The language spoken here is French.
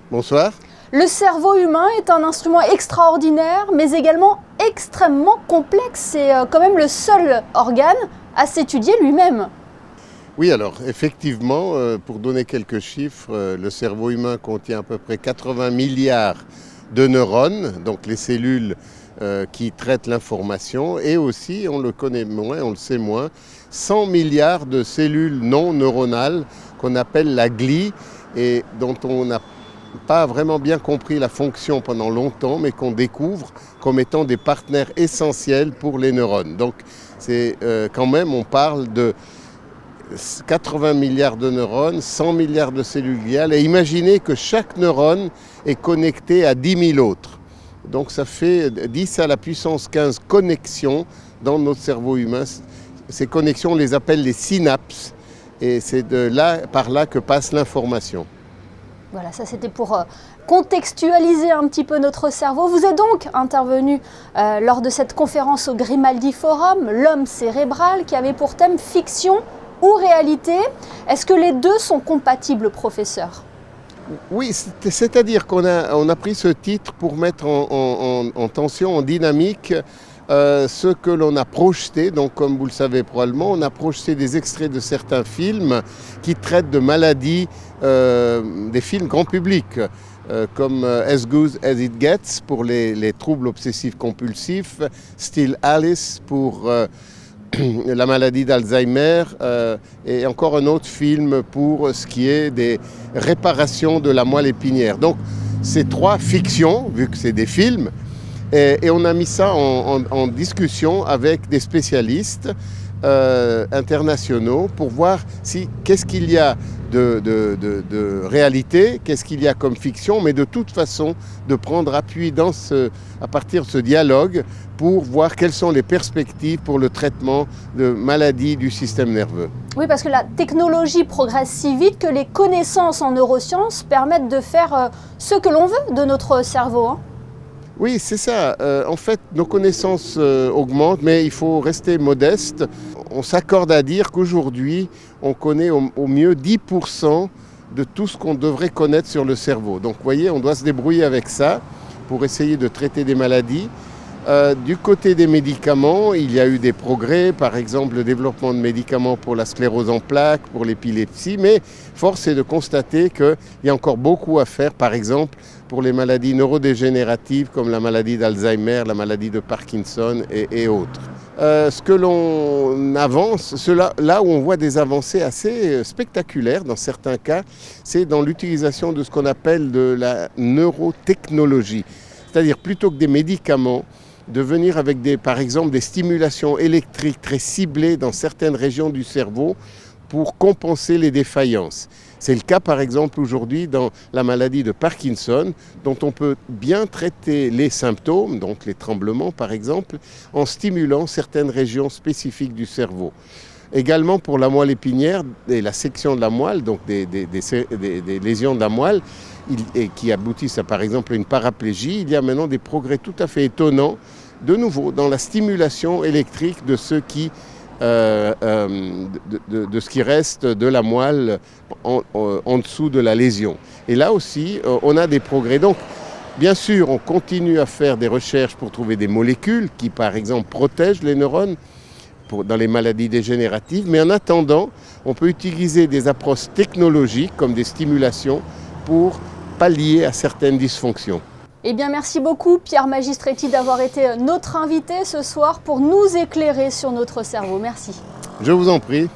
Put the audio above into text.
Bonsoir. Le cerveau humain est un instrument extraordinaire, mais également extrêmement complexe. C'est quand même le seul organe à s'étudier lui-même. Oui, alors effectivement, pour donner quelques chiffres, le cerveau humain contient à peu près 80 milliards de neurones, donc les cellules qui traitent l'information, et aussi, on le connaît moins, on le sait moins, 100 milliards de cellules non neuronales qu'on appelle la glie et dont on n'a pas vraiment bien compris la fonction pendant longtemps, mais qu'on découvre comme étant des partenaires essentiels pour les neurones. Donc c'est quand même, on parle de 80 milliards de neurones, 100 milliards de cellules gliales, et imaginez que chaque neurone est connecté à 10 000 autres. Donc ça fait 10 à la puissance 15 connexions dans notre cerveau humain. Ces connexions, on les appelle les synapses, et c'est par là que passe l'information. Voilà, ça c'était pour contextualiser un petit peu notre cerveau. Vous êtes donc intervenu lors de cette conférence au Grimaldi Forum, l'homme cérébral, qui avait pour thème fiction ou réalité. Est-ce que les deux sont compatibles, professeur ? Oui, c'est-à-dire qu'on a pris ce titre pour mettre en tension, en dynamique, ce que l'on a projeté. Donc comme vous le savez probablement, on a projeté des extraits de certains films qui traitent de maladies, des films grand public, comme As Good As It Gets pour les troubles obsessifs compulsifs, Still Alice pour la maladie d'Alzheimer, et encore un autre film pour ce qui est des réparations de la moelle épinière. Donc c'est trois fictions, vu que c'est des films, et on a mis ça en discussion avec des spécialistes internationaux pour voir qu'est-ce qu'il y a de réalité, qu'est-ce qu'il y a comme fiction, mais de toute façon de prendre appui à partir de ce dialogue pour voir quelles sont les perspectives pour le traitement de maladies du système nerveux. Oui, parce que la technologie progresse si vite que les connaissances en neurosciences permettent de faire ce que l'on veut de notre cerveau, hein. Oui, c'est ça. En fait, nos connaissances augmentent, mais il faut rester modeste. On s'accorde à dire qu'aujourd'hui, on connaît au mieux 10% de tout ce qu'on devrait connaître sur le cerveau. Donc, vous voyez, on doit se débrouiller avec ça pour essayer de traiter des maladies. Du côté des médicaments, il y a eu des progrès, par exemple le développement de médicaments pour la sclérose en plaques, pour l'épilepsie, mais force est de constater qu'il y a encore beaucoup à faire, par exemple pour les maladies neurodégénératives comme la maladie d'Alzheimer, la maladie de Parkinson et autres. Ce que l'on avance, là où on voit des avancées assez spectaculaires dans certains cas, c'est dans l'utilisation de ce qu'on appelle de la neurotechnologie. C'est-à-dire plutôt que des médicaments, de venir avec par exemple des stimulations électriques très ciblées dans certaines régions du cerveau pour compenser les défaillances. C'est le cas par exemple aujourd'hui dans la maladie de Parkinson, dont on peut bien traiter les symptômes, donc les tremblements par exemple, en stimulant certaines régions spécifiques du cerveau. Également pour la moelle épinière et la section de la moelle, donc des lésions de la moelle, et qui aboutissent à par exemple une paraplégie, il y a maintenant des progrès tout à fait étonnants, de nouveau dans la stimulation électrique de ce qui reste de la moelle en dessous de la lésion. Et là aussi, on a des progrès. Donc, bien sûr, on continue à faire des recherches pour trouver des molécules qui, par exemple, protègent les neurones dans les maladies dégénératives. Mais en attendant, on peut utiliser des approches technologiques comme des stimulations pour pallier à certaines dysfonctions. Eh bien, merci beaucoup Pierre Magistretti d'avoir été notre invité ce soir pour nous éclairer sur notre cerveau. Merci. Je vous en prie.